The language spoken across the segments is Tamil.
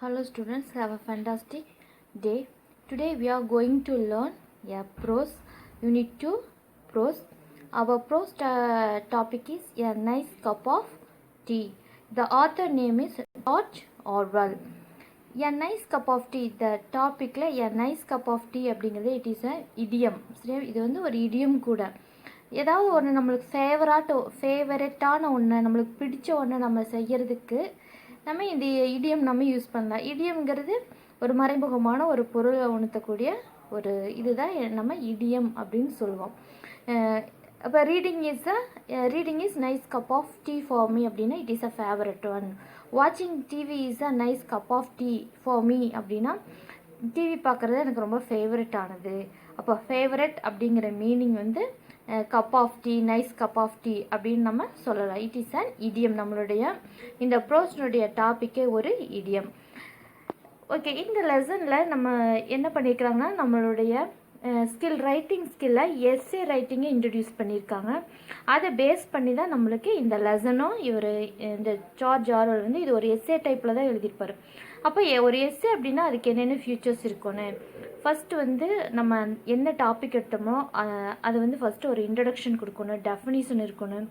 Hello students, have a fantastic day. Today we are going to learn a prose, unit 2 prose. Our prose topic is a nice cup of tea. The author name is George Orwell. A nice cup of tea, the topic la a nice cup of tea அப்படிங்கிறது it is a idiom. இது வந்து ஒரு idiom கூட. ஏதாவது ஒன்று நம்மளுக்கு ஃபேவரட்டான ஒன்று நம்மளுக்கு பிடிச்ச ஒன்று நம்ம செய்கிறதுக்கு நம்ம இந்த இடியம் நம்ம யூஸ் பண்ணலாம். இடியம்ங்கிறது ஒரு மறைமுகமான ஒரு பொருளை உணர்த்தக்கூடிய ஒரு இதுதான் நம்ம இடியம் அப்படின்னு சொல்லுவோம். அப்போ reading is nice cup of tea for me அப்படின்னா it is a favourite one. வாட்சிங் TV is a nice cup of tea for me அப்படின்னா டிவி பார்க்குறது எனக்கு ரொம்ப ஃபேவரட்டானது. அப்போ ஃபேவரட் அப்படிங்கிற மீனிங் வந்து cup of tea, nice cup of tea அப்படின்னு நம்ம சொல்லலாம். It is an idiom. நம்மளுடைய இந்த ப்ரோஸ்னுடைய டாப்பிக்கே ஒரு இடியம். ஓகே, இந்த லெசனில் நம்ம என்ன பண்ணியிருக்கிறாங்கன்னா நம்மளுடைய ரைட்டிங் ஸ்கில்லை எஸ்ஏ ரைட்டிங்கை இன்ட்ரடியூஸ் பண்ணியிருக்காங்க. அதை பேஸ் பண்ணி தான் நம்மளுக்கு இந்த லெசனும் இந்த ஜார்ஜ் ஆர்வெல் வந்து இது ஒரு எஸ்ஏ டைப்பில் தான் எழுதியிருப்பார். அப்போ ஒரு எஸ்ஏ அப்படின்னா அதுக்கு என்னென்ன ஃபியூச்சர்ஸ் இருக்குன்னு ஃபஸ்ட்டு வந்து நம்ம என்ன டாபிக் எடுத்தோமோ அது வந்து ஃபஸ்ட்டு ஒரு இன்ட்ரடக்ஷன் கொடுக்கணும், டெஃபினிஷன் இருக்கணும்.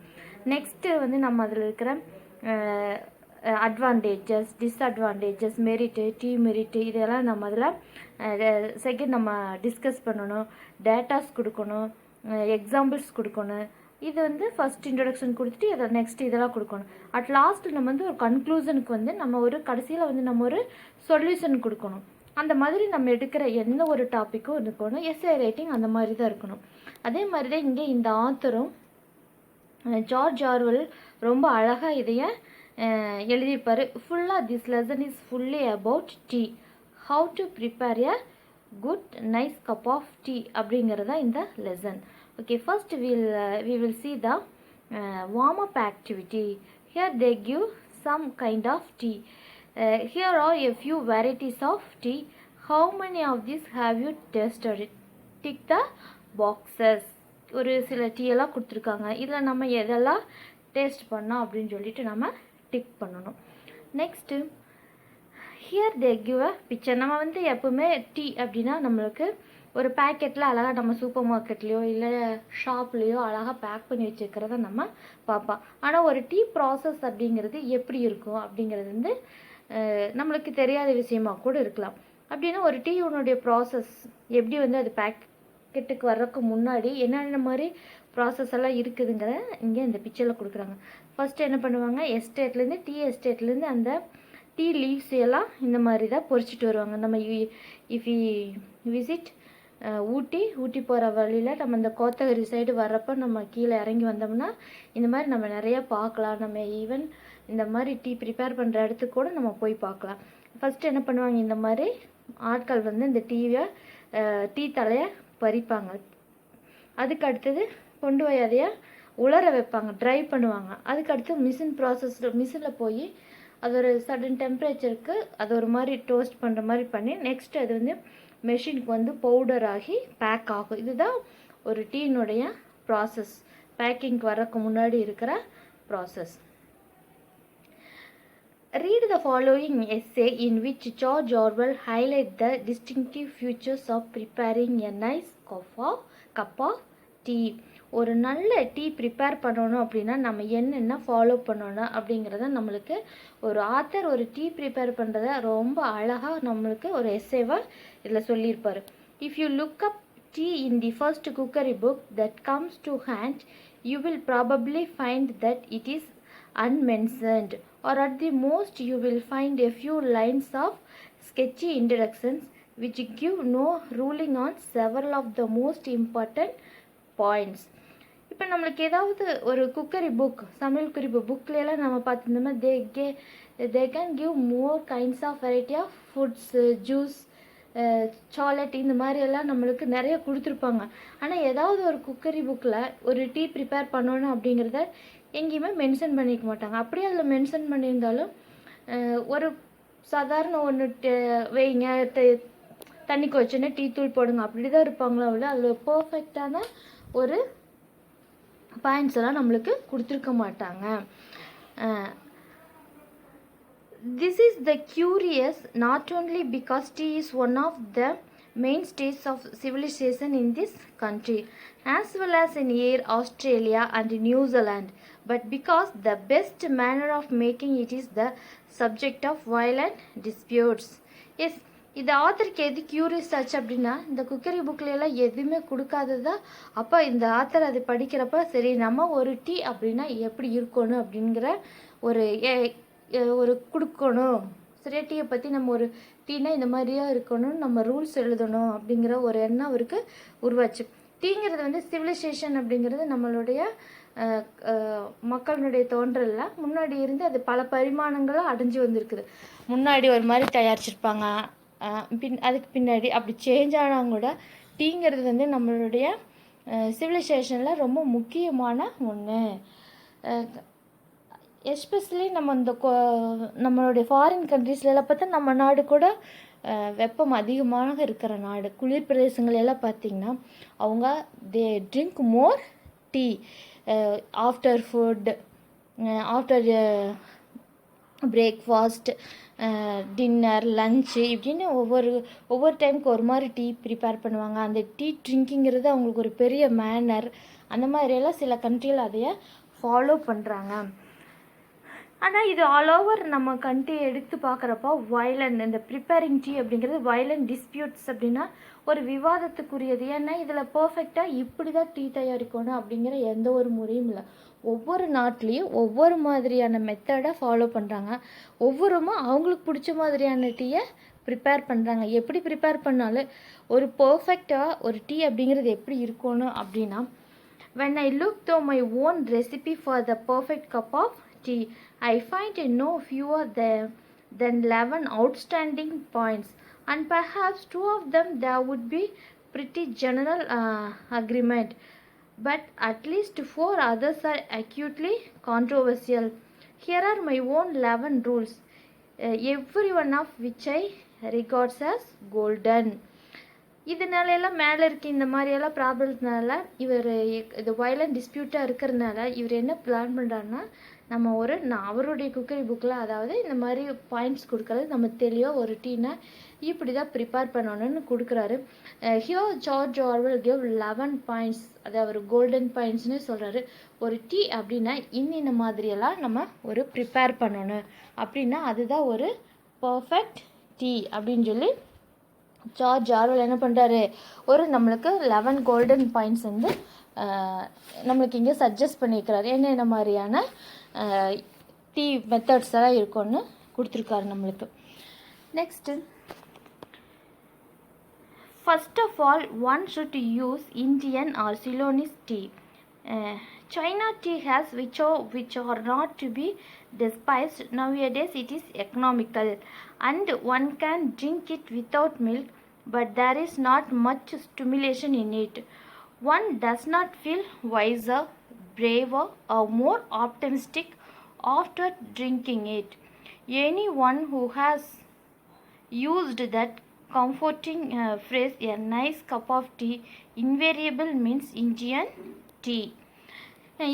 நெக்ஸ்ட்டு வந்து நம்ம அதில் இருக்கிற அட்வான்டேஜஸ், டிஸ்அட்வான்டேஜஸ், மெரிட்டு, டிமெரிட்டு இதெல்லாம் நம்ம அதில் செகண்ட் நம்ம டிஸ்கஸ் பண்ணணும். டேட்டாஸ் கொடுக்கணும், எக்ஸாம்பிள்ஸ் கொடுக்கணும். இது வந்து ஃபஸ்ட் இன்ட்ரடக்ஷன் கொடுத்துட்டு இதை நெக்ஸ்ட் இதெல்லாம் கொடுக்கணும். அட் லாஸ்ட்டில் நம்ம வந்து ஒரு கன்க்ளூஷனுக்கு வந்து நம்ம ஒரு கடைசியில் வந்து நம்ம ஒரு சொல்யூஷன் கொடுக்கணும். அந்த மாதிரி நம்ம எடுக்கிற எந்த ஒரு டாப்பிக்கும் இருக்கணும். எஸ்ஏ ரைட்டிங் அந்த மாதிரி தான் இருக்கணும். அதே மாதிரி தான் இங்கே இந்த ஆத்தரும் ஜார்ஜ் ஆர்வெல் ரொம்ப அழகாக இதைய எழுதியிருப்பார். ஃபுல்லாக this lesson is fully about tea, how to prepare a good nice cup of tea அப்படிங்கிறதா இந்த lesson. Okay, first we will see the warm up activity. Here they give some kind of tea. Here are a few varieties of tea. How many of these have you tasted? Tick the boxes. ஒரு சில டீ எல்லாம் கொடுத்துருக்காங்க. இதில் நம்ம எதெல்லாம் டேஸ்ட் பண்ணோம் அப்படின்னு சொல்லிட்டு நம்ம டிக் பண்ணணும். Next here they give a picture. நம்ம வந்து எப்பவுமே டீ அப்படின்னா நம்மளுக்கு ஒரு பேக்கெட்டில் அழகாக நம்ம சூப்பர் மார்க்கெட்லேயோ இல்லை ஷாப்லேயோ அழகாக பேக் பண்ணி வச்சுருக்கிறத நம்ம பார்ப்போம். ஆனால் ஒரு டீ ப்ராசஸ் அப்படிங்கிறது எப்படி இருக்கும் அப்படிங்கிறது வந்து நம்மளுக்கு தெரியாத விஷயமா கூட இருக்கலாம். அப்படின்னா ஒரு டீனுடைய ப்ராசஸ் எப்படி வந்து அது பேக்கெட்டுக்கு வர்றதுக்கு முன்னாடி என்னென்ன மாதிரி ப்ராசஸ் எல்லாம் இருக்குதுங்கிற இங்கே இந்த பிக்சரில் கொடுக்குறாங்க. ஃபஸ்ட்டு என்ன பண்ணுவாங்க, எஸ்டேட்லேருந்து டீ எஸ்டேட்லேருந்து அந்த டீ லீவ்ஸ் எல்லாம் இந்த மாதிரி தான் பொறிச்சிட்டு வருவாங்க. நம்ம இஃப் யூ விசிட் ஊட்டி போகிற வழியில் நம்ம இந்த கோத்தகிரி சைடு வர்றப்போ நம்ம கீழே இறங்கி வந்தோம்னா இந்த மாதிரி நம்ம நிறையா பார்க்கலாம். நம்ம ஈவன் இந்த மாதிரி டீ ப்ரிப்பேர் பண்ணுற இடத்துக்கு கூட நம்ம போய் பார்க்கலாம். ஃபஸ்ட்டு என்ன பண்ணுவாங்க, இந்த மாதிரி ஆட்கள் வந்து இந்த டீ தலையை பறிப்பாங்க. அதுக்கு அடுத்தது கொண்டு போய் அதைய உலர வைப்பாங்க, ட்ரை பண்ணுவாங்க. அதுக்கடுத்து மிஷினில் போய் அது ஒரு சடன் டெம்பரேச்சருக்கு அது ஒரு மாதிரி டோஸ்ட் பண்ணுற மாதிரி பண்ணி நெக்ஸ்ட் அது வந்து மெஷினுக்கு வந்து பவுடர் ஆகி பேக் ஆகும். இதுதான் ஒரு டீனுடைய ப்ராசஸ், பேக்கிங்க்கு வரக்கு முன்னாடி இருக்கிற process. Read the following essay in which George Orwell highlight the distinctive features of preparing a nice cup of tea. ஒரு நல்ல டீ ப்ரிப்பேர் பண்ணணும் அப்படின்னா நம்ம என்னென்ன ஃபாலோ பண்ணணும் அப்படிங்கிறத நம்மளுக்கு ஒரு ஆத்தர் ஒரு டீ ப்ரிப்பேர் பண்ணுறத ரொம்ப அழகாக நம்மளுக்கு ஒரு எஸ்ஸேவாக இதில் சொல்லியிருப்பார். If you look up tea in the first cookery book that comes to hand you will probably find that it is unmentioned, or at the most you will find a few lines of sketchy introductions which give no ruling on several of the most important points. இப்போ நம்மளுக்கு ஏதாவது ஒரு குக்கரி புக், சமையல் குறிப்பு புக்லாம் நம்ம பார்த்துருந்தோம்னா they can give more kinds of variety of foods, juice, chocolate இந்த மாதிரி எல்லாம் நம்மளுக்கு நிறைய கொடுத்துருப்பாங்க. ஆனால் ஏதாவது ஒரு குக்கரி புக்கில் ஒரு டீ ப்ரிப்பேர் பண்ணணும் அப்படிங்கிறத எங்கேயுமே மென்ஷன் பண்ணிக்க மாட்டாங்க. அப்படியே அதில் மென்ஷன் பண்ணியிருந்தாலும் ஒரு சாதாரண ஒன்று வைங்க, தண்ணிக்கு வச்சோன்னே டீ தூள் போடுங்க அப்படி தான் இருப்பாங்களோ அவ்வளோ அதில் பர்ஃபெக்டான ஒரு பாயிண்ட்ஸ் எல்லாம் நம்மளுக்கு கொடுத்துருக்க மாட்டாங்க. This is the curious not only because tea is one of the mainstays of civilization in this country as well as in Air Australia and New Zealand, but because the best manner of making it is the subject of violent disputes. Yes, இது ஆத்தருக்கு எது க்யூரியஸ் ஆச்சு அப்படின்னா, இந்த குக்கரி புக்கில் எல்லாம் எதுவுமே கொடுக்காததா. அப்போ இந்த ஆத்தர் அது படிக்கிறப்ப சரி நம்ம ஒரு டீ அப்படின்னா எப்படி இருக்கணும் அப்படிங்கிற ஒரு ஒரு கொடுக்கணும், சரியா டீயை பற்றி நம்ம ஒரு டீனா இந்த மாதிரியா இருக்கணும், நம்ம ரூல்ஸ் எழுதணும் அப்படிங்கிற ஒரு எண்ணம் அவருக்கு உருவாச்சு. டீங்கிறது வந்து சிவிலைசேஷன் அப்படிங்கிறது நம்மளுடைய மக்களுடைய தோன்றலில் முன்னாடி இருந்து அது பல பரிமாணங்களும் அடைஞ்சு வந்திருக்குது. முன்னாடி ஒரு மாதிரி தயாரிச்சிருப்பாங்க, அதுக்கு பின்னாடி அப்படி சேஞ்ச் ஆனால் கூட டீங்கிறது வந்து நம்மளுடைய சிவிலைசேஷனில் ரொம்ப முக்கியமான ஒன்று. எஸ்பெஷலி நம்ம இந்த நம்மளுடைய ஃபாரின் கண்ட்ரீஸ்லாம் பார்த்தா நம்ம நாடு கூட வெப்பம் அதிகமாக இருக்கிற நாடு, குளிர் பிரதேசங்கள் எல்லாம் பார்த்திங்கன்னா அவங்க தே ட்ரிங்க் மோர் tea after food, after breakfast, dinner, lunch இப்படின்னு ஒவ்வொரு டைமுக்கு ஒரு மாதிரி டீ ப்ரிப்பேர் பண்ணுவாங்க. அந்த டீ ட்ரிங்கிங்கிறது அவங்களுக்கு ஒரு பெரிய மேனர். அந்த மாதிரியெல்லாம் சில கண்ட்ரியில் அதைய ஃபாலோ பண்ணுறாங்க. ஆனால் இது ஆல் ஓவர் நம்ம கண்ட்ரி எடுத்து பார்க்குறப்போ வயலண்ட், இந்த ப்ரிப்பேரிங் டீ அப்படிங்கிறது வயலண்ட் டிஸ்பியூட்ஸ் அப்படின்னா ஒரு விவாதத்துக்குரியது. ஏன்னா இதில் பர்ஃபெக்டாக இப்படி தான் டீ தயாரிக்கணும் அப்படிங்கிற எந்த ஒரு முறையும் இல்லை. ஒவ்வொரு நாட்டிலையும் ஒவ்வொரு மாதிரியான மெத்தடை ஃபாலோ பண்ணுறாங்க. ஒவ்வொருமா அவங்களுக்கு பிடிச்ச மாதிரியான டீயை ப்ரிப்பேர் பண்ணுறாங்க. எப்படி ப்ரிப்பேர் பண்ணாலும் ஒரு பர்ஃபெக்டாக ஒரு டீ அப்படிங்கிறது எப்படி இருக்கணும் அப்படின்னா, when I look through my own recipe for the perfect cup of tea, I find no fewer than 11 outstanding points, and perhaps 2 of them there would be pretty general agreement, but at least 4 others are acutely controversial. Here are my own 11 rules, every one of which I regards as golden. இதனால எல்லாம் மேலே இருக்க இந்த மாதிரியெல்லாம் ப்ராப்ளம்னால இவர் இது வயலண்ட் டிஸ்பியூட்டாக இருக்கிறதுனால இவர் என்ன பிளான் பண்ணுறாருன்னா, நம்ம அவருடைய குக்கரி புக்கில் அதாவது இந்த மாதிரி பாயிண்ட்ஸ் கொடுக்குறது நம்ம தெளிவாக ஒரு டீனை இப்படி தான் ப்ரிப்பேர் பண்ணணும்னு கொடுக்குறாரு. ஹியோ ஜார்ஜ் ஆர்வெல் கிவ் 11 பாயிண்ட்ஸ், அது அவர் கோல்டன் பாயிண்ட்ஸ்னு சொல்கிறாரு. ஒரு டீ அப்படின்னா இன்னின்ன மாதிரியெல்லாம் நம்ம ஒரு ப்ரிப்பேர் பண்ணணும் அப்படின்னா அதுதான் ஒரு பர்ஃபெக்ட் டீ அப்படின்னு சொல்லி ஜார்ஜ் ஆர்வெல் என்ன பண்ணுறாரு, நம்மளுக்கு 11 கோல்டன் பாயிண்ட்ஸ் வந்து நம்மளுக்கு இங்கே சஜஸ்ட் பண்ணியிருக்கிறாரு. என்னென்ன மாதிரியான டீ மெத்தட்ஸ் எல்லாம் இருக்குன்னு கொடுத்துருக்காரு நம்மளுக்கு. Next, first of all one should use Indian or Ceylonese tea. China tea has which are not to be despised. Nowadays it is economical and one can drink it without milk, but there is not much stimulation in it. One does not feel wiser, braver or more optimistic after drinking it. Anyone who has used that comforting phrase, a nice cup of tea, invariable means Indian tea.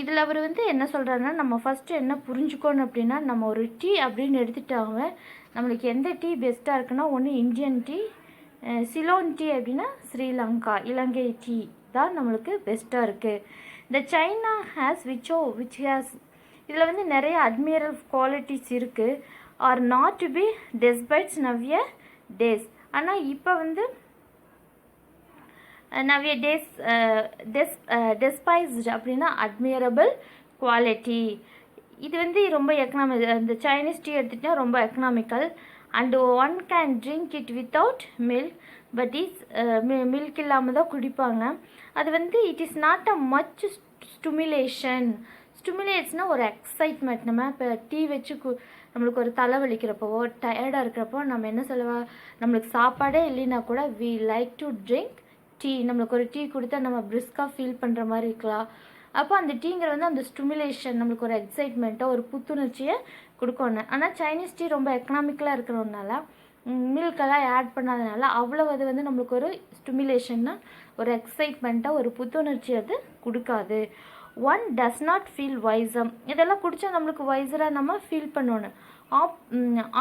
இதில் அவர் வந்து என்ன சொல்கிறாருன்னா, நம்ம ஃபஸ்ட்டு என்ன புரிஞ்சுக்கணும் அப்படின்னா, நம்ம ஒரு டீ அப்படின்னு எடுத்துட்டாங்க, நம்மளுக்கு எந்த டீ பெஸ்ட்டாக இருக்குன்னா ஒன்று இந்தியன் டீ, சிலோன் டீ அப்படின்னா ஸ்ரீலங்கா இலங்கை டீ தான் நம்மளுக்கு பெஸ்ட்டாக இருக்குது. இந்த சைனா ஹேஸ் விச் ஹேஸ், இதில் வந்து நிறைய அட்மிரல் குவாலிட்டிஸ் இருக்குது. Are not to be despised nowadays, ஆனால் இப்போ வந்து நவ்ய டேஸ் டெஸ்பைஸ்ட் அப்படின்னா அட்மிரபிள் குவாலிட்டி. இது வந்து ரொம்ப இந்த சைனீஸ் டீ எடுத்துகிட்டா ரொம்ப economical and one can drink it without milk, but is milk இல்லாமல் தான் குடிப்பாங்க. அது வந்து it is not a much ஸ்டிமுலேட்ஸ்னால் ஒரு எக்ஸைட்மெண்ட். நம்ம இப்போ டீ வச்சு நம்மளுக்கு ஒரு தலைவலிக்கிறப்போ டயர்டாக இருக்கிறப்போ நம்ம என்ன சொல்லுவோம், நம்மளுக்கு சாப்பாடே இல்லைன்னா கூட we like to drink tea. நம்மளுக்கு ஒரு டீ கொடுத்தா நம்ம பிரிஸ்காக ஃபீல் பண்ணுற மாதிரி இருக்கலாம். அப்போ அந்த டீங்கிற வந்து அந்த ஸ்டிமுலேஷன் நம்மளுக்கு ஒரு எக்ஸைட்மெண்ட்டாக ஒரு புத்துணர்ச்சியை கொடுக்கணும். ஆனால் சைனீஸ் டீ ரொம்ப எக்கனாமிக்கலாக இருக்கிறதுனால மில்கெல்லாம் ஆட் பண்ணாதனால அவ்வளோ அது வந்து நம்மளுக்கு ஒரு ஸ்டிமுலேஷன்னா ஒரு எக்ஸைட்மெண்ட்டாக ஒரு புத்துணர்ச்சி அது கொடுக்காது. ஒன் டஸ் நாட் ஃபீல் வைசம், இதெல்லாம் குடித்தா நம்மளுக்கு வைசராக நம்ம ஃபீல் பண்ணணும்.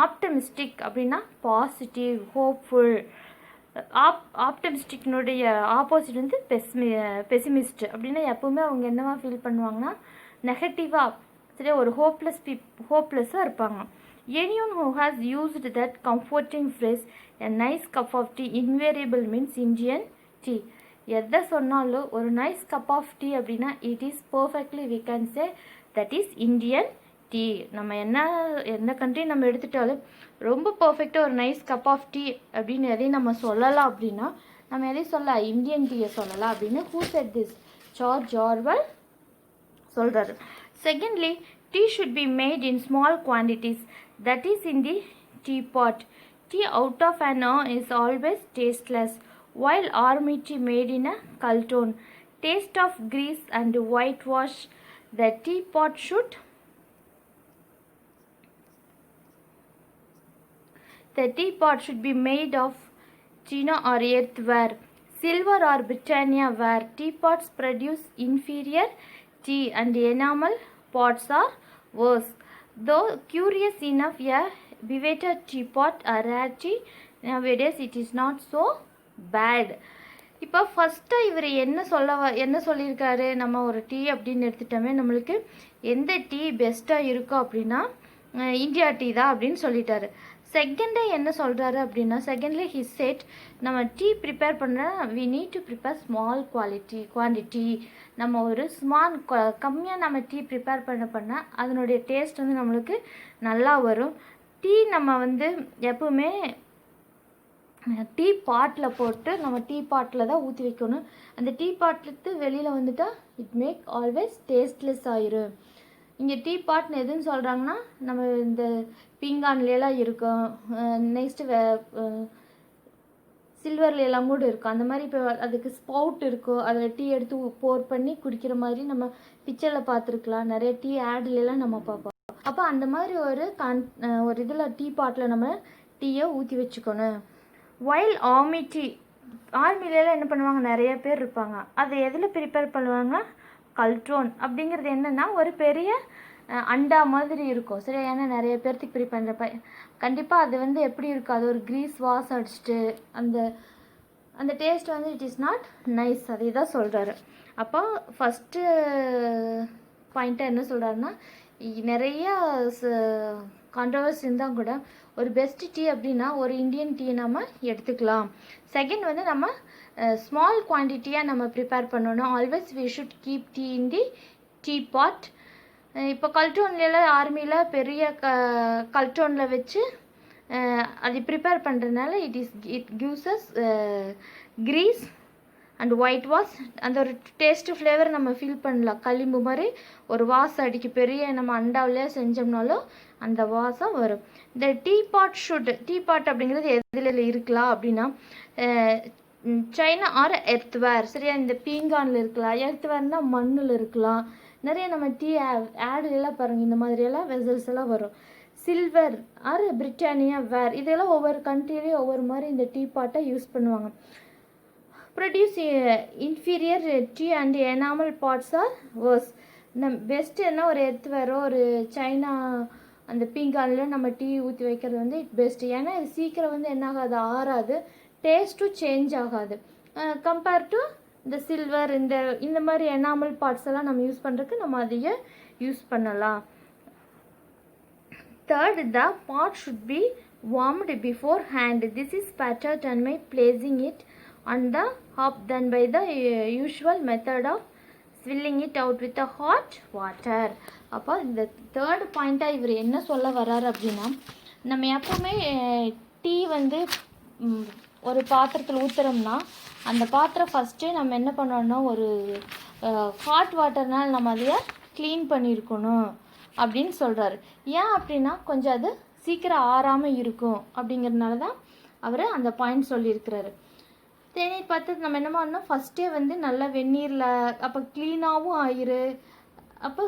ஆப்டமிஸ்டிக் அப்படின்னா பாசிட்டிவ், ஹோப்ஃபுல். ஆப்டமிஸ்டிக்னுடைய ஆப்போசிட் வந்து பெசிமிஸ்ட் அப்படின்னா எப்போவுமே அவங்க என்னவா ஃபீல் பண்ணுவாங்கன்னா நெகட்டிவாக, சரி, ஒரு ஹோப்லெஸ்ஸாக இருப்பாங்க. Anyone who has used that comforting phrase, a nice cup of tea invariable means Indian tea. எதை சொன்னாலும் ஒரு நைஸ் கப் ஆஃப் டீ அப்படின்னா it is perfectly we can say that is Indian tea. நம்ம எந்த கண்ட்ரி நம்ம எடுத்துட்டாலும் ரொம்ப பர்ஃபெக்டாக ஒரு நைஸ் கப் ஆஃப் டீ அப்படின்னு எதையும் நம்ம சொல்லலாம் அப்படின்னா நம்ம எதையும் சொல்லலாம், இந்தியன் டீயை சொல்லலாம் அப்படின்னு who said this? George Orwell சொல்கிறாரு. Secondly, tea should be made in small quantities, that is in the teapot. Tea out of an urn is always tasteless, while army tea made in a kalton. Taste of grease and whitewash. The teapot should be made of china or earthenware. Silver or Britannia ware. Teapots produce inferior tea and enamel pots are worse. Though curious enough, a bewated teapot or rare tea nowadays it is not so bad. இப்போ ஃபஸ்ட்டாக இவர் என்ன சொல்லியிருக்காரு, நம்ம ஒரு டீ அப்படின்னு எடுத்துட்டோமே நம்மளுக்கு எந்த டீ பெஸ்ட்டாக இருக்கோ அப்படின்னா இந்தியா டீ தான் அப்படின்னு சொல்லிட்டாரு. செகண்டே என்ன சொல்கிறாரு அப்படின்னா, செகண்ட்லி ஹி செட் நம்ம டீ ப்ரிப்பேர் பண்ணுற we need to prepare small quantity. நம்ம ஒரு கம்மியாக நம்ம டீ ப்ரிப்பேர் பண்ண அதனுடைய டேஸ்ட் வந்து நம்மளுக்கு நல்லா வரும். டீ நம்ம வந்து எப்பவுமே டீ பாட்டில் போட்டு நம்ம டீ பாட்டில் தான் ஊற்றி வைக்கணும். அந்த டீ பாட்டிலுக்கு வெளியில் வந்துட்டால் இட் மேக் ஆல்வேஸ் டேஸ்ட்லெஸ் ஆயிரும். இங்கே டீ பாட்னு எதுன்னு சொல்கிறாங்கன்னா நம்ம இந்த பீங்கான்லாம் இருக்கும், நெக்ஸ்ட்டு சில்வர்லாம் கூட இருக்கும். அந்த மாதிரி இப்போ அதுக்கு ஸ்பவுட் இருக்கும், அதில் டீ எடுத்து போர் பண்ணி குடிக்கிற மாதிரி நம்ம பிக்சரில் பார்த்துருக்கலாம். நிறைய டீ ஆட்லாம் நம்ம பார்ப்போம். அப்போ அந்த மாதிரி ஒரு இதில் டீ பாட்டில் நம்ம டீயை ஊற்றி வச்சுக்கணும். வைல் ஆர்மிலெலாம் என்ன பண்ணுவாங்க, நிறைய பேர் இருப்பாங்க. அதை எதில் ப்ரிப்பேர் பண்ணுவாங்கன்னா கல்ட்ரோன் அப்படிங்கிறது என்னென்னா ஒரு பெரிய அண்டா மாதிரி இருக்கும், சரி. ஏன்னா நிறைய பேர்த்துக்கு ப்ரிப்பேர் பண்ணுறப்ப கண்டிப்பாக அது வந்து எப்படி இருக்கும், அது ஒரு க்ரீஸ் வாஷ் அடிச்சுட்டு அந்த டேஸ்ட் வந்து இட் இஸ் நாட் நைஸ். அதை தான் சொல்கிறாரு. அப்போ ஃபஸ்ட்டு பாயிண்ட்டாக என்ன சொல்கிறாருன்னா, நிறைய கான்ட்ரவர்சி இருந்தால் கூட ஒரு பெஸ்ட் டீ அப்படின்னா ஒரு இந்தியன் டீ நம்ம எடுத்துக்கலாம். செகண்ட் வந்து நம்ம ஸ்மால் குவான்டிட்டியாக நம்ம ப்ரிப்பேர் பண்ணணும். Always we should keep tea in the tea pot. இப்போ கல்ட்ரோன்லாம் ஆர்மியில் பெரிய கல்ட்ரோனில் வச்சு அது ப்ரிப்பேர் பண்ணுறதுனால it gives us grease and white wash. அந்த ஒரு டேஸ்ட்டு ஃப்ளேவர் நம்ம ஃபீல் பண்ணலாம். களிம்பு மாதிரி ஒரு வாசம் அடிக்கு, பெரிய நம்ம அண்டாவிலே செஞ்சோம்னாலும் அந்த வாசம் வரும். இந்த டீ பாட் அப்படிங்கிறது எதில் இருக்கலாம் அப்படின்னா சைனா ஆர் எர்த்வேர், சரியா. இந்த பீங்கானில் இருக்கலாம், எர்த்வேர்னால் மண்ணில் இருக்கலாம். நிறைய நம்ம டீ ஆடுலாம் பாருங்கள், இந்த மாதிரியெல்லாம் வெசல்ஸ் எல்லாம் வரும். சில்வர் ஆர் பிரிட்டானியா வேர், இதெல்லாம் ஒவ்வொரு கண்ட்ரிலையும் ஒவ்வொரு மாதிரி இந்த டீ பாட்டை யூஸ் பண்ணுவாங்க. Produce inferior tea and enamel pots are worse. Best என்ன ஒரு எர்த்வேரோ ஒரு சைனா அந்த பீங்கானில் நம்ம டீ ஊற்றி வைக்கிறது வந்து இட் பெஸ்ட்டு. ஏன்னா இது சீக்கிரம் வந்து என்ன ஆகாது, ஆறாது, டேஸ்ட்டும் சேஞ்ச் ஆகாது. கம்பேர் டு இந்த சில்வர் இந்த மாதிரி எனாமல் பார்ட்ஸ் எல்லாம் நம்ம யூஸ் பண்ணுறதுக்கு நம்ம அதையே யூஸ் பண்ணலாம். Third, the pot should be warmed beforehand. This is better than by placing it on the hob than by the usual method of swilling it out with the hot water. அப்போ இந்த தேர்ட் பாயிண்ட்டாக இவர் என்ன சொல்ல வர்றாரு அப்படின்னா, நம்ம எப்போவுமே டீ வந்து ஒரு பாத்திரத்தில் ஊற்றுறோம்னா அந்த பாத்திரம் ஃபஸ்ட்டு நம்ம என்ன பண்ணோம்னா ஒரு ஹாட் வாட்டர்னால் நம்ம அதையே க்ளீன் பண்ணியிருக்கணும் அப்படின்னு சொல்கிறாரு. ஏன் அப்படின்னா கொஞ்சம் அது சீக்கிரம் ஆறாமல் இருக்கும் அப்படிங்கிறதுனால தான் அவர் அந்த பாயிண்ட் சொல்லியிருக்கிறாரு. தேநீர் பார்த்து நம்ம என்ன பண்ணோம், ஃபஸ்ட்டே வந்து நல்லா வெந்நீரில் அப்போ க்ளீனாகவும் ஆயிரு, அப்போ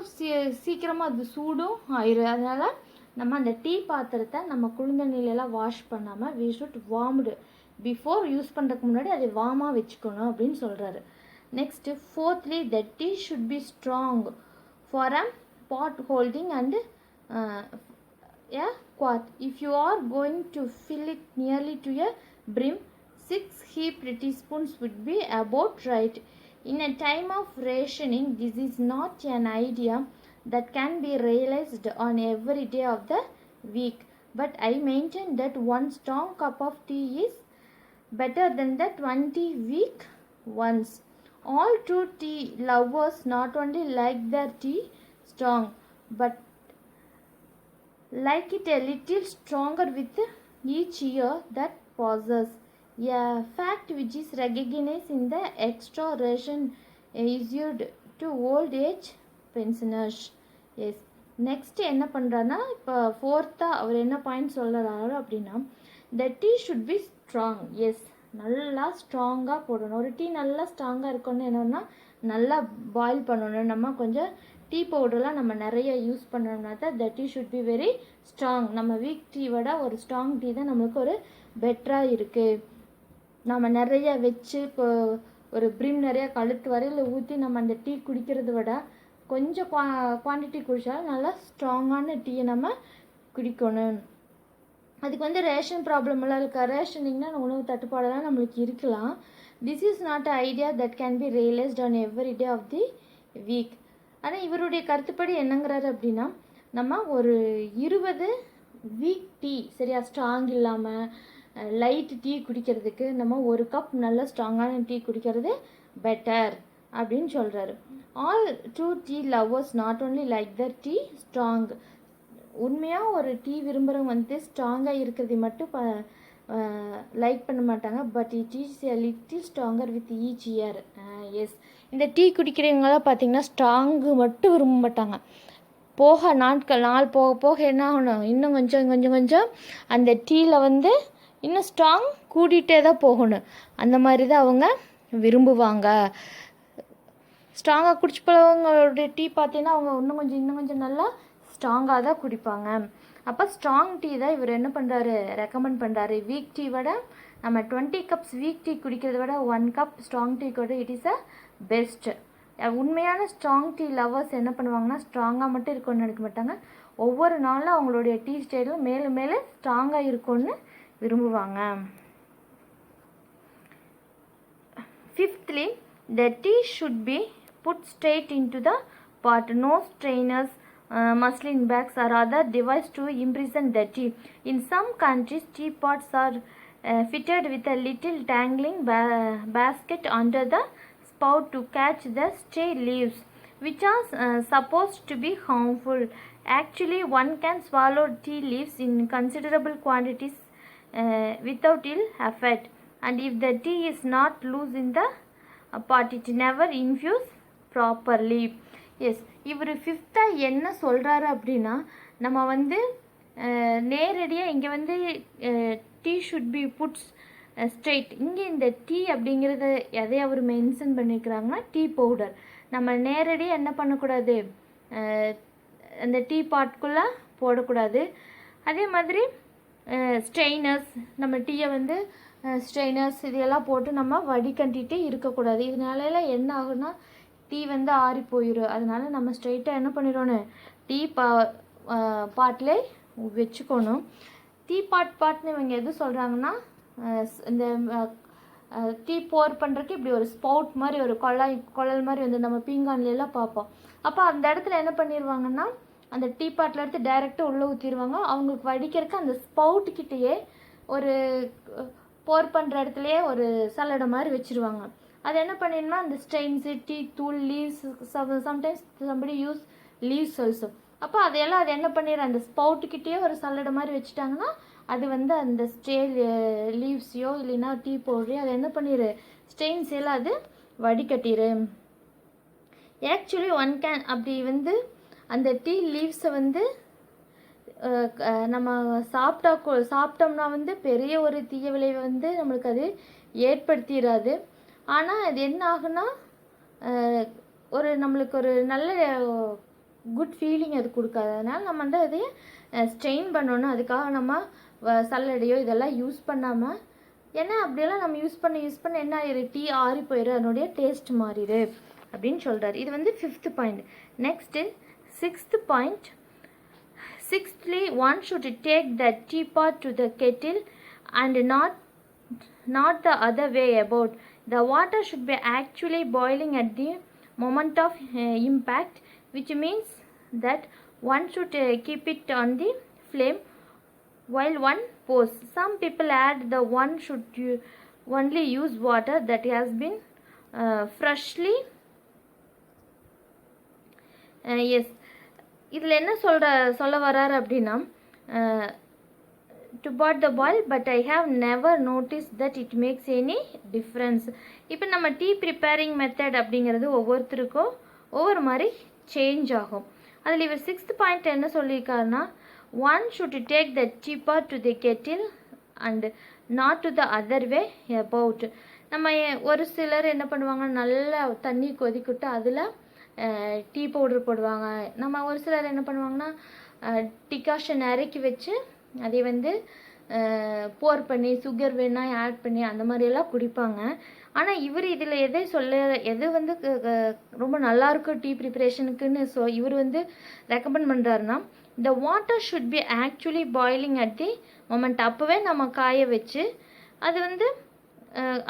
சீக்கிரமாக அது சூடும் ஆயிரு. அதனால் நம்ம அந்த டீ பாத்திரத்தை நம்ம குளிர்ந்த நீரெல்லாம் வாஷ் பண்ணாமல் we should warmed before use பண்ணுறதுக்கு முன்னாடி அதை வார்மாக வச்சுக்கணும் அப்படின்னு சொல்கிறாரு. Next fourthly, the tea should be strong for a pot holding and quart. If you are going to fill it nearly to a brim, 6 heaped teaspoons would be about right. In a time of rationing, this is not an idea that can be realized on every day of the week, but I maintain that one strong cup of tea is better than the 20 weak ones. All true tea lovers not only like their tea strong, but like it a little stronger with each year that passes. A fact which is recognized in the extra ration issued to old age pensioners. Yes. Next என்ன பண்ணுறான்னா இப்போ ஃபோர்த்தாக அவர் என்ன பாயிண்ட் சொல்கிறாரு அப்படின்னா the tea should be strong. Yes, நல்லா ஸ்ட்ராங்காக போடணும். ஒரு டீ நல்லா ஸ்ட்ராங்காக இருக்கணும்னு என்னென்னா நல்லா பாயில் பண்ணணும். நம்ம கொஞ்சம் டீ பவுடர்லாம் நம்ம நிறைய யூஸ் பண்ணோம்னா தான் த tea should be very strong. நம்ம வீக் டீ விட ஒரு ஸ்ட்ராங் டீ தான் நம்மளுக்கு ஒரு பெட்டராக இருக்குது. நம்ம நிறைய வச்சு இப்போ ஒரு ப்ரிம் நிறையா கழுத்து வரையில் ஊற்றி நம்ம அந்த டீ குடிக்கிறத விட கொஞ்சம் குவான்டிட்டி குடித்தாலும் நல்லா ஸ்ட்ராங்கான டீயை நம்ம குடிக்கணும். அதுக்கு வந்து ரேஷன் ப்ராப்ளமெல்லாம் இருக்கா? ரேஷனிங்னா உணவு தட்டுப்பாடெல்லாம் நம்மளுக்கு இருக்கலாம். This is not a idea that can be realized on every day of the week. ஆனால் இவருடைய கருத்துப்படி என்னங்கிறாரு அப்படின்னா நம்ம ஒரு 20 வீக் டீ சரியா ஸ்ட்ராங் இல்லாமல் லைட் டீ குடிக்கிறதுக்கு நம்ம ஒரு கப் நல்ல ஸ்ட்ராங்கான டீ குடிக்கிறது பெட்டர் அப்படின்னு சொல்கிறாரு. All true tea lovers not only like the tea strong. உண்மையாக ஒரு டீ விரும்புகிறவங்க வந்து ஸ்ட்ராங்காக இருக்கிறது மட்டும் லைக் பண்ண மாட்டாங்க. But it is a little stronger with each year. Yes, இந்த டீ குடிக்கிறவங்களாம் பார்த்திங்கன்னா ஸ்ட்ராங்கு மட்டும் விரும்ப மாட்டாங்க. நாள் போக போக என்ன ஆகணும், இன்னும் கொஞ்சம் அந்த டீயில் வந்து இன்னும் ஸ்ட்ராங் கூட்டிகிட்டே தான் போகணும். அந்த மாதிரி தான் அவங்க விரும்புவாங்க. ஸ்ட்ராங்காக குடிச்சு பழவங்களுடைய டீ பார்த்தீங்கன்னா அவங்க இன்னும் கொஞ்சம் நல்லா ஸ்ட்ராங்காக தான் குடிப்பாங்க. அப்போ ஸ்ட்ராங் டீ தான் இவர் என்ன பண்ணுறாரு, ரெக்கமெண்ட் பண்ணுறாரு. வீக் டீ விட நம்ம 20 கப்ஸ் வீக் டீ குடிக்கிறத விட 1 கப் ஸ்ட்ராங் டீ கூட இட் இஸ் அ பெஸ்ட். உண்மையான ஸ்ட்ராங் டீ லவர்ஸ் என்ன பண்ணுவாங்கன்னா ஸ்ட்ராங்காக மட்டும் இருக்கும்னு நினைக்க மாட்டாங்க. ஒவ்வொரு நாளும் அவங்களுடைய டீ ஸ்டைலும் மேலும் மேலே ஸ்ட்ராங்காக இருக்கும்னு விரும்புவாங்க. Fifthly, the tea should be put straight into the pot. No strainers, muslin bags or other device to imprison the tea. In some countries, teapots are fitted with a little dangling basket under the spout to catch the stray leaves, which are supposed to be harmful. Actually, one can swallow tea leaves in considerable quantities without ill effect. And if the tea is not loose in the pot, it never infuse properly. Yes, இவர் 5th என்ன சொல்கிறாரு அப்படின்னா நம்ம வந்து நேரடியாக இங்கே வந்து tea should be puts straight. இங்கே இந்த டீ அப்படிங்கிறத எதை அவர் மென்ஷன் பண்ணியிருக்கிறாங்கன்னா டீ பவுடர். நம்ம நேரடியாக என்ன பண்ணக்கூடாது, அந்த டீ பாட்குள்ளே போடக்கூடாது. அதே மாதிரி ஸ்ட்ரெயினர்ஸ், நம்ம டீயை வந்து ஸ்ட்ரெயினர்ஸ் இதெல்லாம் போட்டு நம்ம வடிகட்டிகிட்டே இருக்கக்கூடாது. இதனால என்ன ஆகுன்னா டீ வந்து ஆறி போயிடும். அதனால நம்ம ஸ்ட்ரெயிட்டாக என்ன பண்ணிடணும், டீ பாட்டிலே வச்சுக்கணும். டீ பாட்னு இவங்க எது சொல்கிறாங்கன்னா இந்த டீ போர் பண்ணுறதுக்கு இப்படி ஒரு ஸ்பவுட் மாதிரி ஒரு குழல் மாதிரி வந்து நம்ம பீங்கான்லாம் பார்ப்போம். அப்போ அந்த இடத்துல என்ன பண்ணிடுவாங்கன்னா அந்த டீ பாட்டில் எடுத்து டைரெக்டாக உள்ளே ஊற்றிடுவாங்க. அவங்களுக்கு வடிக்கிறதுக்கு அந்த ஸ்பவுட்டுக்கிட்டேயே ஒரு போர் பண்ணுற இடத்துலையே ஒரு சல்லடை மாதிரி வச்சுருவாங்க. அது என்ன பண்ணிடணும்னா அந்த ஸ்ட்ரெயின்ஸு, டீ தூள், leaves, sometimes somebody use leaves also. அப்போ அதையெல்லாம் அது என்ன பண்ணிடுற அந்த ஸ்பவுட்டுக்கிட்டேயே ஒரு சல்லடை மாதிரி வச்சுட்டாங்கன்னா அது வந்து அந்த ஸ்ட்ரே லீவ்ஸையோ இல்லைன்னா டீ பவுடரையோ அதை என்ன பண்ணிடு ஸ்ட்ரெயின்ஸ் எல்லாம் அது வடிகட்டிடு. ஆக்சுவலி ஒன் கேன் அப்படி வந்து அந்த டீ லீவ்ஸை வந்து நம்ம சாப்பிட்டோம்னா வந்து பெரிய ஒரு தீய விளைவை வந்து நம்மளுக்கு அது ஏற்படுத்திடாது. ஆனால் அது என்ன ஆகுன்னா ஒரு நம்மளுக்கு ஒரு நல்ல குட் ஃபீலிங் அது கொடுக்காது. அதனால் நம்ம வந்து அதையே ஸ்ட்ரெயின் பண்ணணும். அதுக்காக நம்ம சல்லடையோ இதெல்லாம் யூஸ் பண்ணாமல், ஏன்னா அப்படியெல்லாம் நம்ம யூஸ் பண்ண என்ன ஆயிரும், டீ ஆறி போயிடும், அதனுடைய டேஸ்ட் மாறிடு அப்படின்னு சொல்கிறார். இது வந்து 5th point. Next 6th point. Sixthly, one should take the teapot to the kettle and not the other way about. The water should be actually boiling at the moment of impact, which means that one should keep it on the flame while one pours. Some people add the one should only use water that has been freshly yes. இதில் என்ன சொல்ல வராரு அப்படின்னா to boil the boil, but I have never noticed that it makes any difference. இப்போ நம்ம டீ ப்ரிப்பேரிங் மெத்தட் அப்படிங்கிறது ஒவ்வொருத்தருக்கும் ஒவ்வொரு மாதிரி சேஞ்ச் ஆகும். அதில் இவர் 6th பாயிண்ட் என்ன சொல்லியிருக்காருன்னா, one should take the teapot to the kettle and not to the other way about. நம்ம ஒரு சிலர் என்ன பண்ணுவாங்க, நல்லா தண்ணி கொதிக்கிட்டு அதில் டீ பவுடர் போடுவாங்க. நம்ம ஒரு சிலர் என்ன பண்ணுவாங்கன்னா, டிகாஷன் இறக்கி வச்சு அதை வந்து போர் பண்ணி சுகர் வேணால் ஆட் பண்ணி அந்த மாதிரியெல்லாம் குடிப்பாங்க. ஆனால் இவர் இதில் எது வந்து ரொம்ப நல்லாயிருக்கும் டீ ப்ரிப்பரேஷனுக்குன்னு இவர் வந்து ரெக்கமெண்ட் பண்ணுறாருன்னா, the water should be actually boiling at the moment. அப்போவே நம்ம காய வச்சு அது வந்து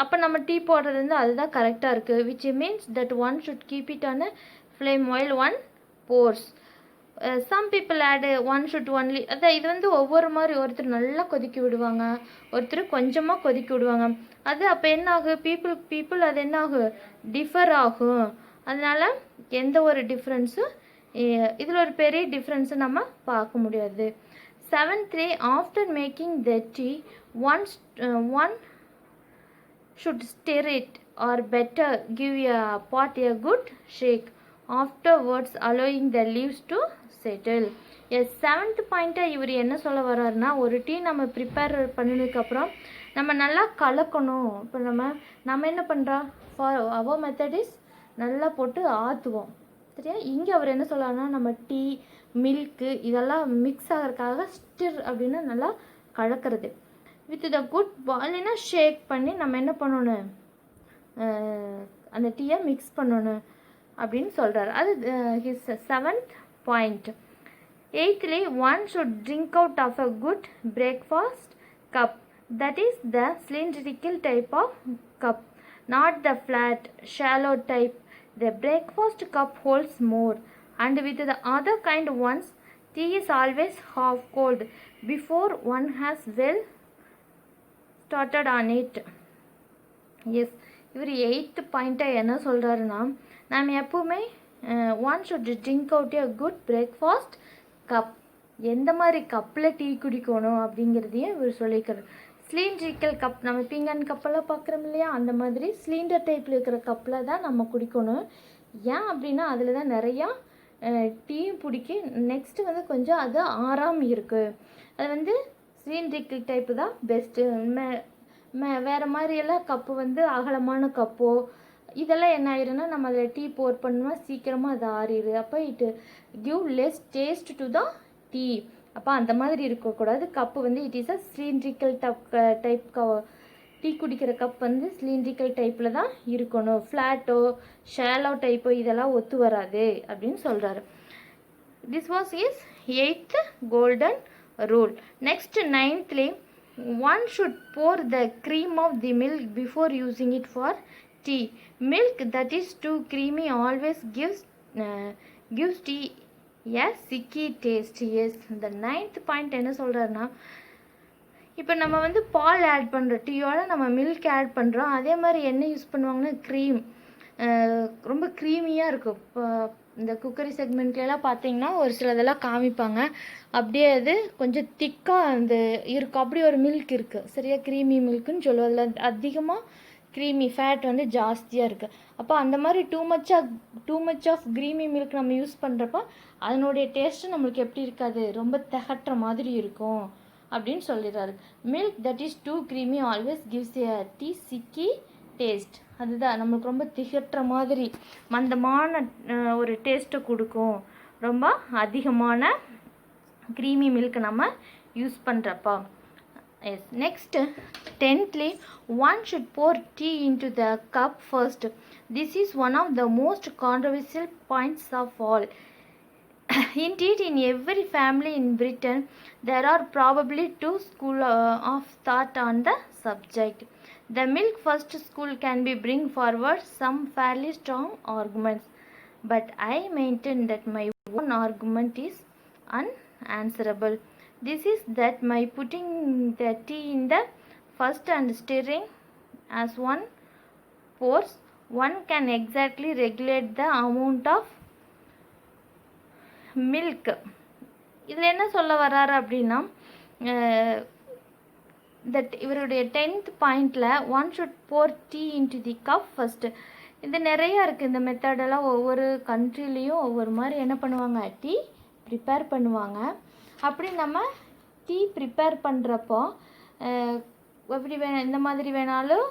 அப்போ நம்ம டீ போடுறது வந்து அதுதான் கரெக்டாக இருக்குது. which means that one should keep it on a flame while one pours. some people add one should only. அதான் இது வந்து ஒவ்வொரு மாதிரி, ஒருத்தர் நல்லா கொதிக்க விடுவாங்க, ஒருத்தர் கொஞ்சமாக கொதிக்க விடுவாங்க. அது அப்போ என்ன ஆகும், பீப்புள் அது என்ன ஆகும், டிஃபர் ஆகும். அதனால் எந்த ஒரு டிஃப்ரென்ஸும் இதில் ஒரு பெரிய டிஃப்ரென்ஸை நம்ம பார்க்க முடியாது. 7th, after making the tea, one should stir it, or better give a pot a good shake afterwards, allowing the leaves to settle. Yes, 7th பாயிண்ட்டை இவர் என்ன சொல்ல வர்றாருன்னா, ஒரு டீ நம்ம ப்ரிப்பேர் பண்ணினதுக்கப்புறம் நம்ம நல்லா கலக்கணும். இப்போ நம்ம என்ன பண்ணுறோம், ஃபார் அவர் மெத்தட் இஸ் நல்லா போட்டு ஆற்றுவோம், சரியா. இங்கே அவர் என்ன சொல்லலாம்னா, நம்ம டீ மில்க்கு இதெல்லாம் மிக்ஸ் ஆகிறதுக்காக ஸ்டிர் அப்படின்னு நல்லா கலக்கிறது. வித் த குட் பாயில்னா ஷேக் பண்ணி நம்ம என்ன பண்ணணும், அந்த டீயை மிக்ஸ் பண்ணணும் அப்படின்னு சொல்கிறார். அது his 7th point. 8th, one should drink out of a good breakfast cup. That is the cylindrical type of cup, not the flat shallow type. The breakfast cup holds more, and with the other kind ones, tea is always half cold before one has well started on it. Yes, இவர் 8th பாயிண்ட்டை என்ன சொல்கிறாருன்னா, நாம் எப்போவுமே one should drink out a good breakfast cup, எந்த மாதிரி கப்பில் டீ குடிக்கணும் அப்படிங்கிறதையும் இவர் சொல்லிக்கிறார். சிலிண்ட்ரிக்கல் கப், நம்ம பீங்கான் கப்பெல்லாம் பார்க்குறோம் இல்லையா, அந்த மாதிரி சிலிண்டர் டைப்பில் இருக்கிற கப்பில் தான் நம்ம குடிக்கணும். ஏன் அப்படின்னா அதில் தான் நிறையா டீயும் பிடிக்கும். நெக்ஸ்ட்டு வந்து கொஞ்சம் அது ஆறாமல் இருக்குது. அது வந்து சிலிண்ட்ரிக்கல் டைப்பு தான் பெஸ்ட்டு. வேறு மாதிரியெல்லாம் கப்பு வந்து அகலமான கப்போ இதெல்லாம் என்ன ஆயிருன்னா, நம்ம அதில் டீ போர் பண்ணோம்னா சீக்கிரமாக அது ஆறிடு. அப்போ இட்டு give less taste to the tea. அப்போ அந்த மாதிரி இருக்கக்கூடாது. கப்பு வந்து it is a cylindrical type tea குடிக்கிற கப் வந்து சிலிண்ட்ரிக்கல் டைப்பில் தான் இருக்கணும். ஃப்ளாட்டோ ஷேலோ டைப்போ இதெல்லாம் ஒத்து வராது அப்படின்னு சொல்கிறாரு. This was is 8th golden rule. Next 9th, one should pour the cream of the milk before using it for tea. Milk that is too creamy always gives tea a sicky taste. Yes, the 9th point என்ன சொல்கிறாருன்னா, இப்போ நம்ம வந்து பால் ஆட் பண்ணுறோம், டீயோட நம்ம மில்க் ஆட் பண்ணுறோம். அதே மாதிரி என்ன யூஸ் பண்ணுவாங்கன்னா, க்ரீம் ரொம்ப க்ரீமியாக இருக்கும். இப்போ இந்த குக்கரி செக்மெண்ட்லாம் பார்த்தீங்கன்னா ஒரு சிலதெல்லாம் காமிப்பாங்க, அப்படியே அது கொஞ்சம் திக்காக அந்த இருக்கும். அப்படி ஒரு மில்க் இருக்குது, சரியா, க்ரீமி மில்க்குன்னு சொல்லுவோம். அதில் அதிகமாக க்ரீமி ஃபேட் வந்து ஜாஸ்தியாக இருக்குது. அப்போ அந்த மாதிரி too much of creamy milk நம்ம யூஸ் பண்ணுறப்போ அதனுடைய டேஸ்ட்டு நம்மளுக்கு எப்படி இருக்காது, ரொம்ப திகட்டுற மாதிரி இருக்கும் அப்படின்னு சொல்லிடுறாரு. Milk that is too creamy always gives a tea sickly taste. அதுதான் நம்மளுக்கு ரொம்ப திகட்டுற மாதிரி மந்தமான ஒரு டேஸ்ட்டை கொடுக்கும், ரொம்ப அதிகமான க்ரீமி மில்க் நம்ம யூஸ் பண்ணுறப்பா. Yes, next 10th, one should pour tea into the cup first. This is one of the most controversial points of all. Indeed, in every family in Britain, there are probably two schools of thought on the subject. The milk first school can be bring forward some fairly strong arguments, but I maintain that my own argument is unanswerable. This is that my putting the tea in the first and stirring as one pours, one can exactly regulate the amount of milk. இதில் என்ன சொல்ல வர்றாரு அப்படின்னா, தட் இவருடைய 10th பாயிண்டில் one should pour tea into the cup first. இது நிறையா இருக்குது. இந்த மெத்தடெல்லாம் ஒவ்வொரு கண்ட்ரிலையும் ஒவ்வொரு மாதிரி என்ன பண்ணுவாங்க, டீ ப்ரிப்பேர் பண்ணுவாங்க. அப்படி நம்ம டீ ப்ரிப்பேர் பண்ணுறப்போ எப்படி இந்த மாதிரி வேணாலும்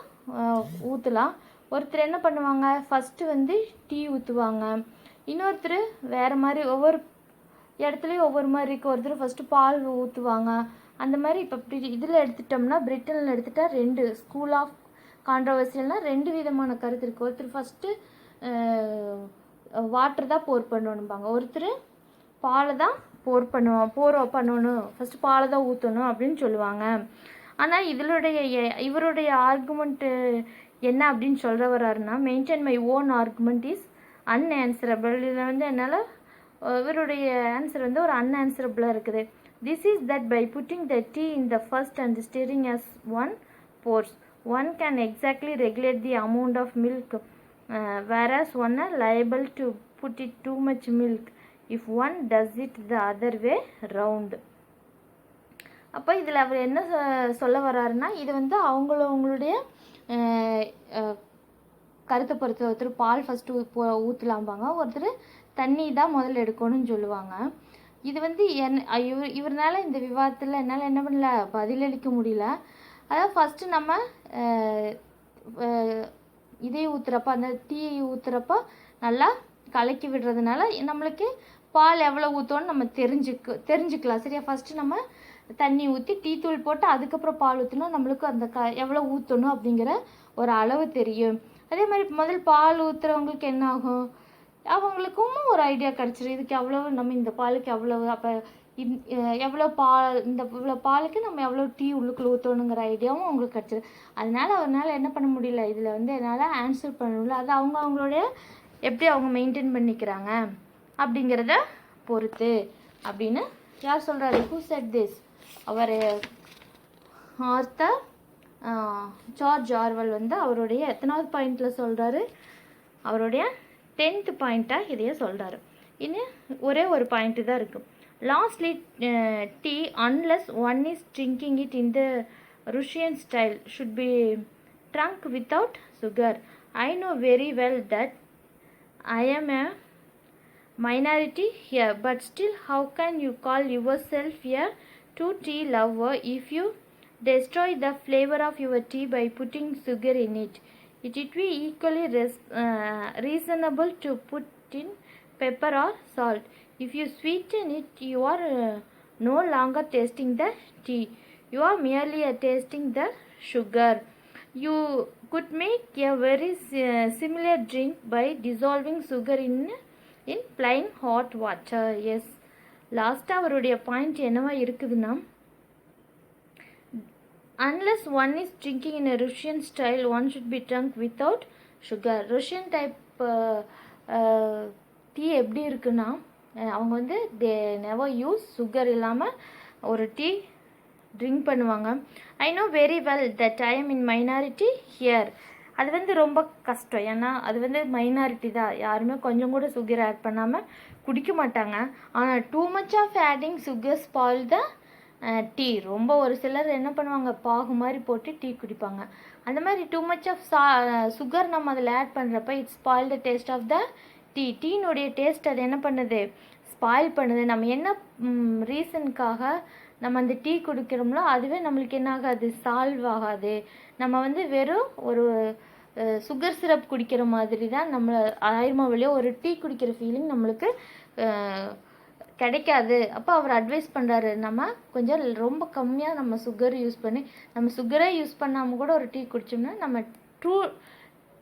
ஊற்றலாம். ஒருத்தர் என்ன பண்ணுவாங்க, ஃபஸ்ட்டு வந்து டீ ஊற்றுவாங்க. இன்னொருத்தர் வேறு மாதிரி, ஒவ்வொரு இடத்துலையும் ஒவ்வொரு மாதிரி இருக்குது. ஒருத்தர் ஃபஸ்ட்டு பால் ஊற்றுவாங்க. அந்த மாதிரி இப்போ இப்படி இதில் எடுத்துட்டோம்னா, பிரிட்டனில் எடுத்துகிட்டா 2 ஸ்கூல் ஆஃப் கான்ட்ரவர்சியல்னால் 2 விதமான கருத்து இருக்குது. ஒருத்தர் ஃபஸ்ட்டு வாட்டர் தான் போர் பண்ணணும்பாங்க, ஒருத்தர் பாலை தான் போர் பண்ணணும், ஃபஸ்ட்டு பாலை தான் ஊற்றணும் அப்படின்னு சொல்லுவாங்க. ஆனால் இவருடைய ஆர்குமெண்ட்டு என்ன அப்படின்னு சொல்ல வர்றாருன்னா, maintain my own argument is unanswerable. இதில் வந்து என்னால் இவருடைய ஆன்சர் வந்து ஒரு அன்ஆன்சரபிளாக இருக்குது. This is that by putting the tea in the first and stirring as one pours, one can exactly regulate the amount of milk, whereas one are liable to put it too much milk if one does it the other way round. அப்போ இதில் அவர் என்ன சொல்ல வர்றாருன்னா, இது வந்து அவங்களுடைய கருத்தை பொறுத்து ஒருத்தர் பால் ஃபஸ்ட்டு ஊற்றலாம்பாங்க, ஒருத்தர் தண்ணி தான் முதல்ல எடுக்கணும்னு சொல்லுவாங்க. இது வந்து இவர்னால இந்த விவாதத்தில் என்னால் என்ன பண்ணல, பதிலளிக்க முடியல. அதாவது ஃபஸ்ட்டு நம்ம இதே ஊற்றுறப்ப, அந்த டீயை ஊற்றுறப்ப நல்லா கலக்கி விடுறதுனால நம்மளுக்கு பால் எவ்வளோ ஊற்றணும்னு நம்ம தெரிஞ்சுக்கலாம். சரியா, ஃபஸ்ட்டு நம்ம தண்ணி ஊற்றி டீ தூள் போட்டு அதுக்கப்புறம் பால் ஊற்றணும், நம்மளுக்கு அந்த எவ்வளோ ஊற்றணும் அப்படிங்கிற ஒரு அளவு தெரியும். அதே மாதிரி முதல் பால் ஊற்றுறவங்களுக்கு என்ன ஆகும், அவங்களுக்கும் ஒரு ஐடியா கிடச்சிரும், இதுக்கு எவ்வளோ, நம்ம இந்த பாலுக்கு எவ்வளவு, அப்போ எவ்வளோ பால், இந்த இவ்வளோ பாலுக்கு நம்ம எவ்வளோ டீ உள்ளுக்குள்ள ஊற்றணுங்கிற ஐடியாவும் அவங்களுக்கு கிடச்சிது. அவரால் என்ன பண்ண முடியல, இதில் வந்து என்னால் ஆன்சர் பண்ண முடியல. அது அவங்களுடைய எப்படி அவங்க மெயின்டைன் பண்ணிக்கிறாங்க அப்படிங்கிறத பொறுத்து அப்படின்னு யார் சொல்கிறாரு, ஹூ செட் திஸ், அவர் ஆர்த்தர் ஜார்ஜ் ஆர்வெல் வந்து அவருடைய எத்தனாவது பாயிண்டில் சொல்கிறாரு, அவருடைய 10th பாயிண்ட்டாக இதையே சொல்கிறாரு. இன்னும் ஒரே ஒரு பாயிண்ட்டு தான் இருக்குது. Lastly tea unless one is drinking it in the Russian style should be drunk without sugar. I know very well that I am a minority here, but still how can you call yourself a true tea lover if you destroy the flavor of your tea by putting sugar in it? It would be equally reasonable to put in pepper or salt. If you sweeten it, you are no longer tasting the tea. You are merely tasting the sugar. You could make a very similar drink by dissolving sugar in plain hot water. Yes, லாஸ்ட்டாக அவருடைய பாயிண்ட் என்னவா இருக்குதுன்னா, unless one is drinking in a Russian style, one should be drunk without sugar. Russian type tea எப்படி இருக்குன்னா, அவங்க வந்து தே நெவர் யூஸ் சுகர் இல்லாமல் ஒரு டீ ட்ரிங்க் பண்ணுவாங்க. I know very well that I am in minority here. அது வந்து ரொம்ப கஷ்டம், ஏன்னா அது வந்து மைனாரிட்டி தான், யாருமே கொஞ்சம் கூட சுகர் ஆட் பண்ணாமல் குடிக்க மாட்டாங்க. ஆனால் too much of adding sugar spoil the tea. ரொம்ப ஒரு சிலர் என்ன பண்ணுவாங்க, பாகு மாதிரி போட்டு டீ குடிப்பாங்க. அந்த மாதிரி டூ மச் ஆஃப் சுகர் நம்ம அதில் ஆட் பண்ணுறப்ப it's spoil the taste of the tea. டீனுடைய டேஸ்ட் அது என்ன பண்ணுது, ஸ்பாயில் பண்ணுது. நம்ம என்ன ரீசனுக்காக நம்ம அந்த டீ குடிக்கிறோம்னா அதுவே நம்மளுக்கு என்ன ஆகாது, சால்வ் ஆகாது. நம்ம வந்து வெறும் ஒரு சுகர் சிரப் குடிக்கிற மாதிரி தான் நம்ம ஆயிரமா வழியாக ஒரு டீ குடிக்கிற ஃபீலிங் நம்மளுக்கு கிடைக்காது. அப்போ அவர் அட்வைஸ் பண்ணுறாரு, நம்ம கொஞ்சம் ரொம்ப கம்மியாக நம்ம சுகர் யூஸ் பண்ணி, நம்ம சுகரே யூஸ் பண்ணாமல் கூட ஒரு டீ குடித்தோம்னா நம்ம ட்ரூ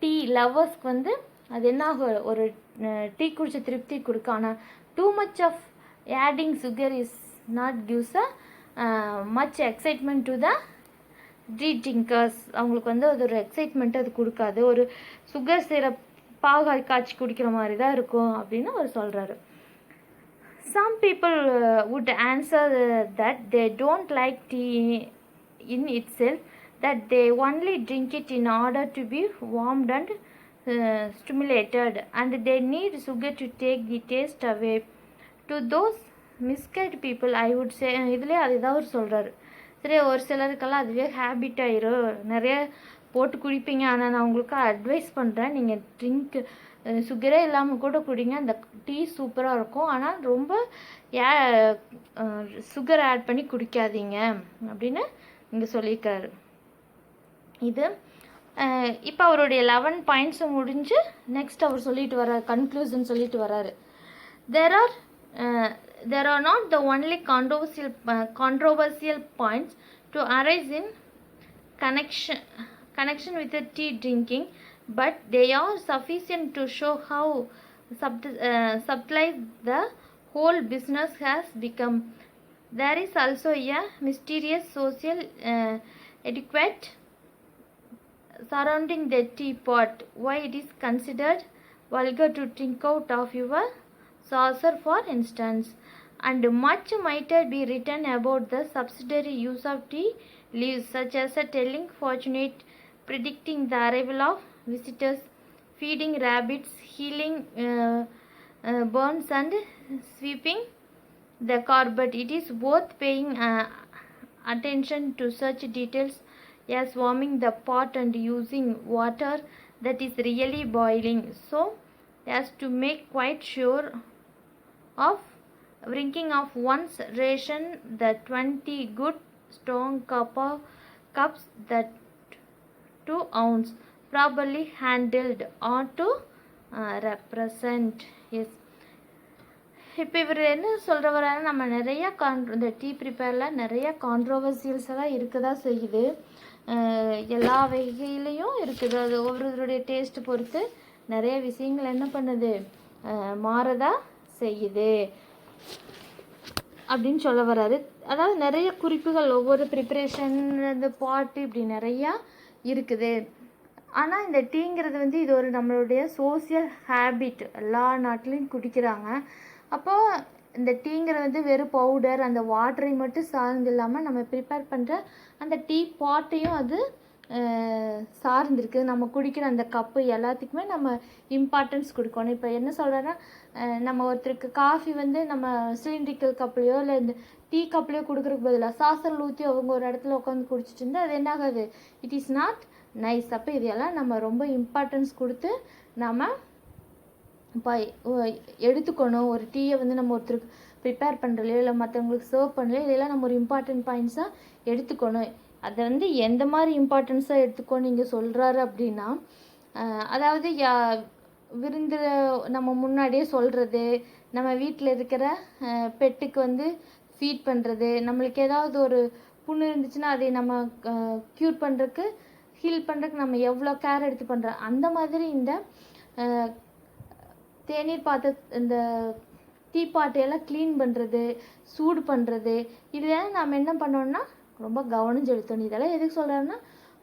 டீ லவர்ஸ்க்கு வந்து அது என்ன ஆகும், ஒரு டீ குடித்த திருப்தி கொடுக்கும். ஆனால் too much of adding sugar is not gives a much excitement to the tea drinkers. அவங்களுக்கு வந்து அது ஒரு எக்ஸைட்மெண்ட்டு அது கொடுக்காது, ஒரு சுகர் சிரப் பாகாய் காய்ச்சி குடிக்கிற மாதிரி தான் இருக்கும் அப்படின்னு அவர் சொல்கிறாரு. Some people would answer that they don't like tea in itself, that they only drink it in order to be warmed and stimulated, and they need sugar to take the taste away. To those misguided people, I would say, இதுலேயே அதுதான் அவர் சொல்கிறாரு. சரி, ஒரு சிலருக்கெல்லாம் அதுவே ஹேபிட் ஆயிரும், நிறைய போட்டு குடிப்பீங்க. ஆனால் நான் உங்களுக்கு அட்வைஸ் பண்ணுறேன், நீங்கள் ட்ரிங்க் சுகரே இல்லாமல் கூட குடிங்க, அந்த டீ சூப்பராக இருக்கும். ஆனால் ரொம்ப சுகர் ஆட் பண்ணி குடிக்காதீங்க அப்படின்னு இங்கே சொல்லியிருக்காரு. இது இப்போ அவருடைய 11 பாயிண்ட்ஸும் முடிஞ்சு நெக்ஸ்ட் அவர் சொல்லிட்டு வர்றார், கன்க்ளூஷன் சொல்லிட்டு வர்றாரு. There are not the only controversial points to arise in connection with the tea drinking, but they are sufficient to show how subtle the whole business has become. There is also a mysterious social etiquette surrounding the teapot. Why it is considered vulgar to drink out of your saucer, for instance, and much might be written about the subsidiary use of tea leaves, such as telling fortune, predicting the arrival of visitors, feeding rabbits, healing burns, and sweeping the carpet. It is worth paying attention to such details as warming the pot and using water that is really boiling, so as to make quite sure of drinking of one's ration the 20 good strong cups that 2 ounce properly handled ought to represent. Yes, இப்போ இவர் என்ன சொல்கிறவரான, நம்ம நிறைய இந்த டீ ப்ரிப்பேரில் நிறைய கான்ட்ரோவர்சியல்ஸ் எல்லாம் இருக்குதா செய்யுது, எல்லா வகையிலையும் இருக்குது. அது ஒவ்வொருவருடைய டேஸ்ட்டு பொறுத்து நிறைய விஷயங்கள் என்ன பண்ணுது, மாறதா செய்யுது அப்படின்னு சொல்ல வர்றாரு. அதாவது நிறைய குறிப்புகள், ஒவ்வொரு ப்ரிப்பரேஷன், இந்த பாட்டு, இப்படி நிறையா இருக்குது. ஆனால் இந்த டீங்கிறது வந்து இது ஒரு நம்மளுடைய சோசியல் ஹேபிட், எல்லா நாட்டிலையும் குடிக்கிறாங்க. அப்போது இந்த டீங்கிறது வந்து வெறும் பவுடர், அந்த வாட்டரை மட்டும் சார்ந்து இல்லாமல் நம்ம ப்ரிப்பேர் பண்ணுற அந்த டீ பாட்டையும் அது சார்ந்திருக்கு. நம்ம குடிக்கிற அந்த கப்பு எல்லாத்துக்குமே நம்ம இம்பார்ட்டன்ஸ் கொடுக்கணும். இப்போ என்ன சொல்கிறேன்னா, நம்ம ஒருத்தருக்கு காஃபி வந்து நம்ம சிலிண்ட்ரிக்கல் கப்லையோ இல்லை இந்த டீ கப்லையோ கொடுக்குறதுக்கு பதிலாக சாசல் ஊற்றி அவங்க ஒரு இடத்துல உட்காந்து குடிச்சிட்டு இருந்தால் அது என்ன ஆகாது, இட் இஸ் நாட் நைஸ். அப்போ இதெல்லாம் நம்ம ரொம்ப இம்பார்ட்டன்ஸ் கொடுத்து நம்ம இப்போ எடுத்துக்கணும். ஒரு டீயை வந்து நம்ம ஒருத்தருக்கு ப்ரிப்பேர் பண்ணுறலையோ இல்லை மற்றவங்களுக்கு சர்வ் பண்ணலையோ இதெல்லாம் நம்ம ஒரு இம்பார்ட்டன்ட் பாயிண்ட்ஸாக எடுத்துக்கணும். அதை வந்து எந்த மாதிரி இம்பார்ட்டன்ஸாக எடுத்துக்கோ நீங்கள் சொல்கிறாரு அப்படின்னா, அதாவது விருந்து நம்ம முன்னாடியே சொல்கிறது, நம்ம வீட்டில் இருக்கிற பெட்டுக்கு வந்து ஃபீட் பண்ணுறது, நம்மளுக்கு ஏதாவது ஒரு புண்ணு இருந்துச்சுன்னா அதை நம்ம க்யூர் பண்ணுறதுக்கு, ஹீல் பண்ணுறதுக்கு நம்ம எவ்வளோ கேர் எடுத்து பண்ணுறோம். அந்த மாதிரி இந்த தேநீர் இந்த டீ பாட்டையெல்லாம் க்ளீன் பண்ணுறது, சூடு பண்ணுறது, இதெல்லாம் நம்ம என்ன பண்ணோம்னா ரொம்ப கவனம் செலுத்தணும். இதெல்லாம் எதுக்கு சொல்கிறேன்னா,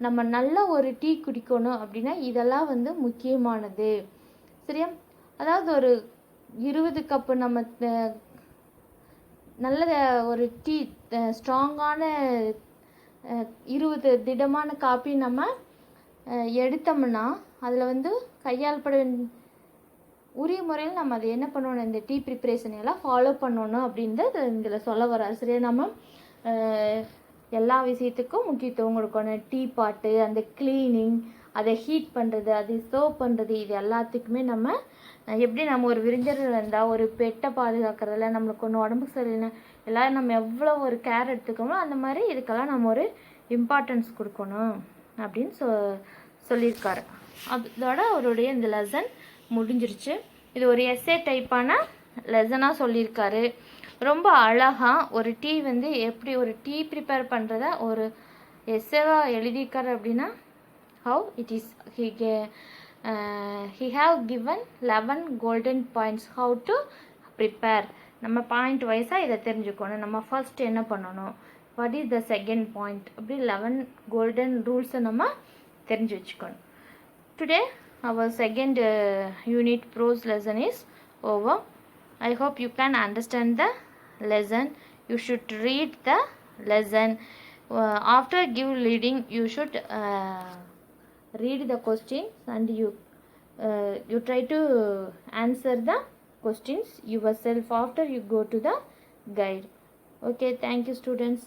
நம்ம நல்ல ஒரு டீ குடிக்கணும் அப்படின்னா இதெல்லாம் வந்து முக்கியமானது. சரியா? அதாவது ஒரு 20 கப்பு நம்ம நல்ல ஒரு டீ, ஸ்ட்ராங்கான 20 திடமான காப்பி நம்ம எடுத்தோம்னா அதில் வந்து கையாளப்பட உரிய முறையில் நம்ம அதை என்ன பண்ணணும், இந்த டீ ப்ரிப்பரேஷன் எல்லாம் ஃபாலோ பண்ணணும் அப்படின்றது இதில் சொல்ல வராது. சரியா? நம்ம எல்லா விஷயத்துக்கும் முக்கியத்துவம் கொடுக்கணும். டீ பாட்டு, அந்த க்ளீனிங், அதை ஹீட் பண்ணுறது, அதை சர்வ் பண்ணுறது, இது எல்லாத்துக்குமே நம்ம எப்படி நம்ம ஒரு விருந்தினர் வந்தால் ஒரு பெட்டை பாதுகாக்கிறதுல நம்மளுக்கு ஒன்று உடம்பு சரியில்லை எல்லோரும் நம்ம எவ்வளோ ஒரு கேர் எடுத்துக்கோமோ அந்த மாதிரி இதுக்கெல்லாம் நம்ம ஒரு இம்பார்ட்டன்ஸ் கொடுக்கணும் அப்படின்னு சொல்லியிருக்காரு. அதோட அவருடைய இந்த லெசன் முடிஞ்சிருச்சு. இது ஒரு எஸ்ஏ டைப்பான லெசனாக சொல்லியிருக்காரு. ரொம்ப அழகாக ஒரு டீ வந்து எப்படி ஒரு டீ ப்ரிப்பேர் பண்ணுறத ஒரு எஸ்ஏவாக எழுதியிருக்காரு அப்படின்னா, how it is he have given 11 golden points how to prepare. நம்ம பாயிண்ட் வைஸாக இதை தெரிஞ்சுக்கணும். நம்ம ஃபர்ஸ்ட் என்ன பண்ணணும், what is the second point, அப்படி 11 கோல்டன் ரூல்ஸை நம்ம தெரிஞ்சு வச்சுக்கணும். Today our second unit prose lesson is over. I hope you can understand the lesson. You should read the lesson. After give reading, you should read the questions and you try to answer the questions yourself after you go to the guide. Okay, thank you students.